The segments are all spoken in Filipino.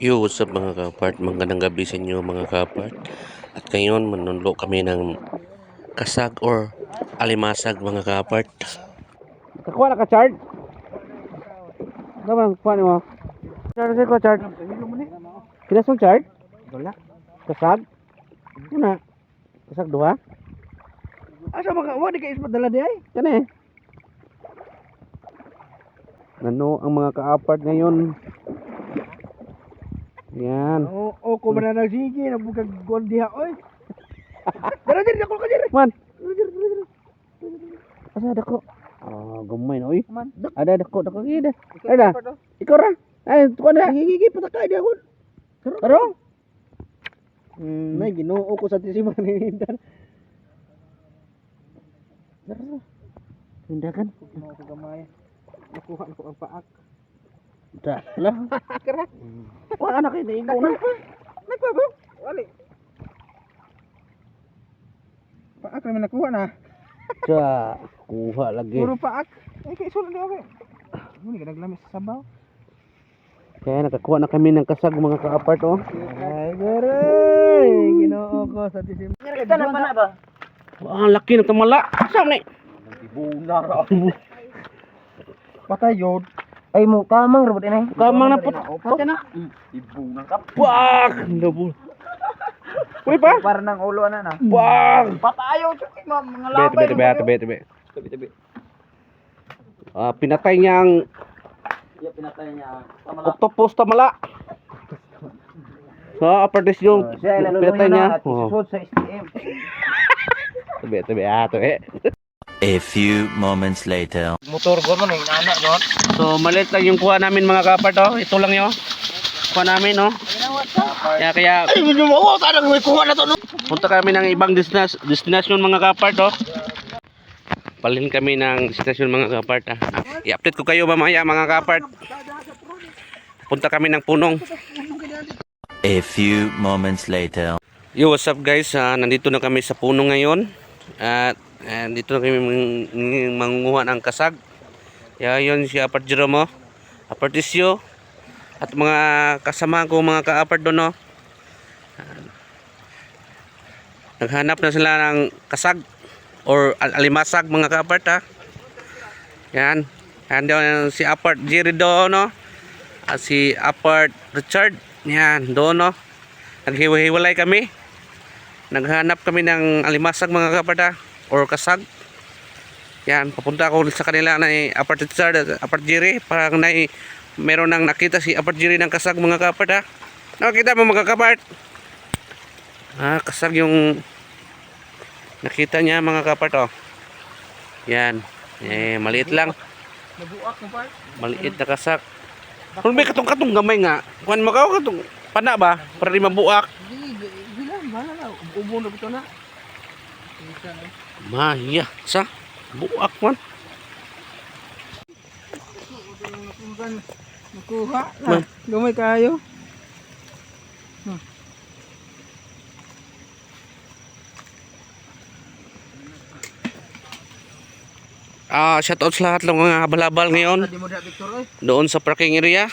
Yo, what's up mga kapart? Magandang gabi sa inyo mga kapart. At ngayon, manunlo kami ng kasag or alimasag mga kapart. Kakuha na ka, Chard? Naman, kuha ni mo. Chard, ko, Chard. Kinas mo, Chard? Wala. Kasag? Una. Kasag dua? Asa mga, wala di ka ispat dala di ay? Yan eh. Ano ang mga kaapart ngayon? Yan. Oo, kung mananag sige, nabukag guwan diha, oy. Dara diri ako ka diri. Man. Asa dako? Ah, gamay na oy. Man, Ada dako gida. Ada. Ikaw ra. Ay, tuwa na. gigi pataka di ako. Pero? Nay Ginoo ko sa tisiman ni Indan. Tindakan. Ginoo ko gamay. Nakuha ko ang paak. Dah lah. Kara. Wala anak ini ikaw na. Nagpabo. Wali. Paak naman nakuha na. Dah, kuha lagi. Puro paak. Ay kay sulod di ako. Muni ka naglamis sa sabaw. Kaya nakakuha na kami ng kasag mga kaapart oh. Ay, garay. Ginoo ko sa tisiman. Kita na pa na ba? Wah, laki ng tamala. Saan ni? Ibuna ra. Patay yun. Ay mo, kamang robot ini. Kamang na po. Patay na. Ibuna ka. Wah, ndabul. Uy pa? Para ng ulo na na. Wah. Patayo, mga labay. Tabi. Ah, pinatay niya ang Yeah, pinatay niya. octopus tamala. Sa apartes yung Siya ilaluluhin pinatay niya. na at isusod sa STM. Tabi. A few moments later. Motor ko man, inaanak doon. So, malit lang yung kuha namin mga kapart oh. Ito lang yun. Kuha namin oh. Kaya Ay, hindi mo ako, tanang may kuha na to. No? punta kami ng ibang destination mga kapart oh. Palhin kami ng destination mga kapart ah. I-update ko kayo mamaya mga kapart. Punta kami ng Punong. A few moments later. Yo, what's up guys? Nandito na kami sa Punong ngayon. At dito na kami mangunguha ng kasag. Kaya yun si Apart Jerome, Apartisyo, at mga kasama ko mga ka-apart doon. Naghanap na sila ng kasag or alimasag mga ka-apart ha. Yan. Yan doon si Apart Jerry doon no. At si Apart Richard. Yan doon no. Naghiwa-hiwalay kami. Naghanap kami ng alimasag mga ka-apart ha. Or kasag. Yan, papunta ako sa kanila na Apart Richard at Apart Jerry. Parang meron nang nakita si Apart Jerry ng kasag mga kapart ha. Nakita mo mga kapart? Kasag yung nakita niya mga kapart oh. Yan. Maliit lang. Nabuak mo pa. Maliit na kasag. Kung may katong gamay nga. Kuhan mo katong pana ba? Para di mabuak. Bilang, mana na. Ubo na ito na. Maya. Sa? Buak man. Nakuha na. Gamay kayo. Shoutout sa lahat ng mga balabal ngayon Di mo da Victor, oy. doon sa parking area.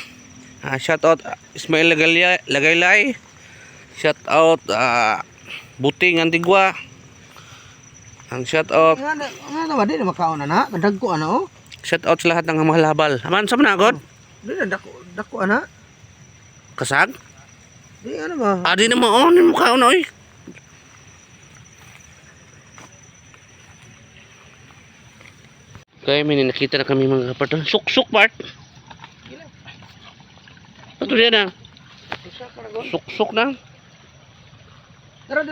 Shoutout Ismail Lagaylay. Shoutout Buting Antigua. Ang shoutout Nga ba, di na makaon na na. Kadagko ano, oh. shoutout sa lahat ng mga halabal. Aman sa managod? Di na, dako ana. Kasag? Di ano ba? Di na mo ni mukha na oy. Kaya may nakita na kami mga kapatid. Suksuk part. Ito diyan na. Suksuk na. Dara.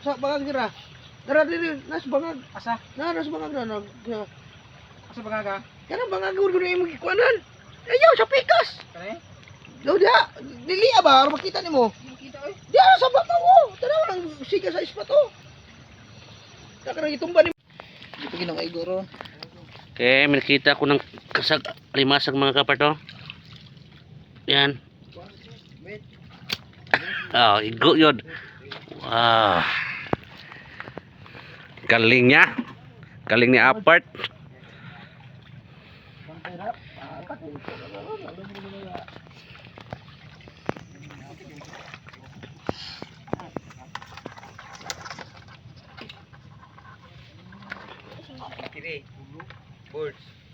Sa bangag dira. Dara diri, nas bangag. Asa? Nas bangag na. Asa bangag ka? Kana bangag gud ni mo gikuanan. Ayaw sa pikas. Kani? Daw dia, dili ba makita nimo? Makita oy. Dia sa babaw. Tara nang siga sa ispato. Taka nang itumba ni. Dito ginang ay guro. Okay, may nakita ko ng kasag limasag mga kapatid. Yan. Igo yun. Wow. Galing niya. Galing ni Apart.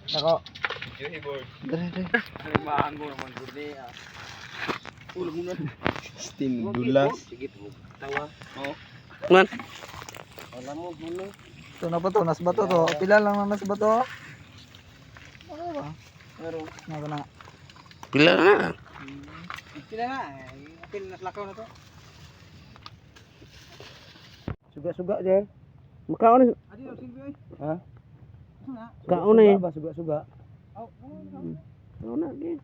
Nako. Dali. Ulo mo na. Steam dulas. Sige, tawa. Oh. Man. Wala mo. Ito na ba to? Nas ba to? Pila lang na nas ba to? Ano ba? Pero, na. Pila na. Pila na. Pila nas lakaw na to. Suga-suga dyan. Makaon ni. Adi, silbi. Ha? Kaon na eh. Suga-suga. Kaon na. Okay.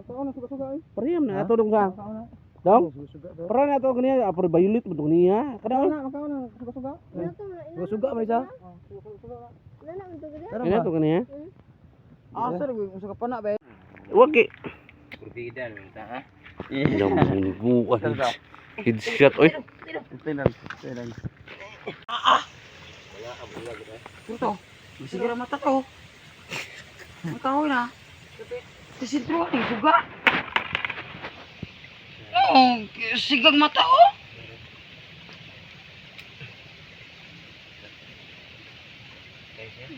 Kaon na suga-suga eh. Pariyam na ato dong sa. Dong. Para na ato kaniya apor bayulit mo dong niya. Kada na. Makaon na suga-suga. Suga man isa. Ano to kaniya? Sir, suga pa na ba? Wag ki. Kurbidan ta ha. Yang ini gua. Headshot oi. Tinan. Ito. Sige ra mata ko. Mata ko na. Tisintro ni suga. Oh, sigang mata ko.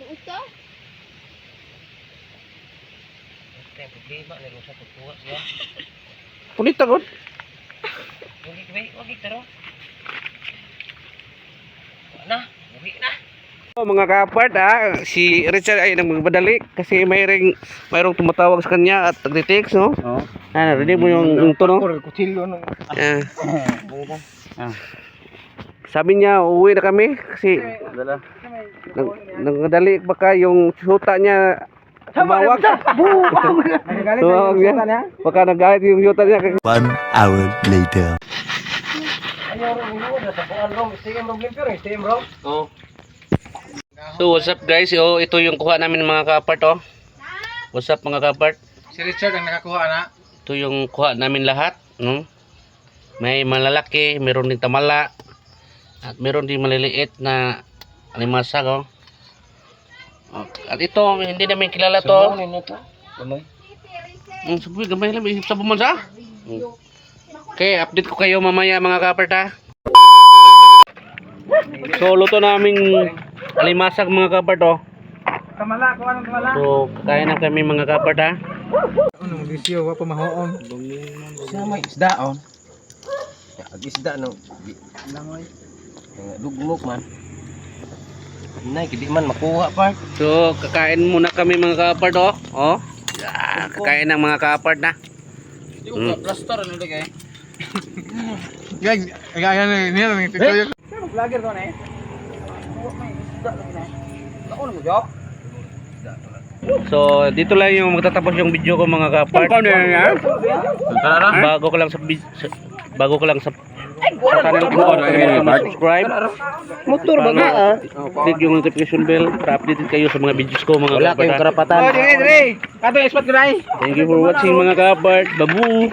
Buka. Punit tagod. Wagi taro. Na, uwi na. Oh, mga kapart si Richard ay nagmadali kasi mayroong tumatawag sa kanya at nagte-text no. Oo. Narinig mo yung tono. Kutsilyo no. Sabi niya uuwi na kami kasi Dala. nagmadali baka yung suta niya tumawag. Tumawag niya. Baka nagalit yung suta niya. 1 hour later. Oh. So what's up guys? Ito yung kuha namin mga kapart oh. What's up mga kapart? Si Richard ang nakakuha na. Ito yung kuha namin lahat, no? May malalaki, meron din tamala, at meron din maliliit na alimasag oh. At ito, hindi namin kilala to. Sabi, gamay lang, sa bumansa. Okay, update ko kayo mamaya mga kapart ha. So, luto naming alimasag mga kapart oh. Kamala, kuha ng kamala. So, kakain na kami mga kapart ha. Ano gisyo wa pa mahoon. Sa may isdaon. Ag isda no. Langoy. Dugmok man. Nay kidi man makuha pa. So, kakain muna kami mga kapart oh. Oh. Yeah, kakain ng mga kapart na. Di ko plaster ano kay. Guys, kaya ni tuyo. Vlogger ko na eh. Isda lang na. Ako na mo job. So, dito lang yung magtatapos yung video ko mga kapart. Bago ko lang sa channel ko, subscribe. Motor ba ka? Click yung notification bell para updated kayo sa mga videos ko mga kapart. karapatan. Oh, dire. Kato spot ko dai. Thank you for watching mga kapart. Babu.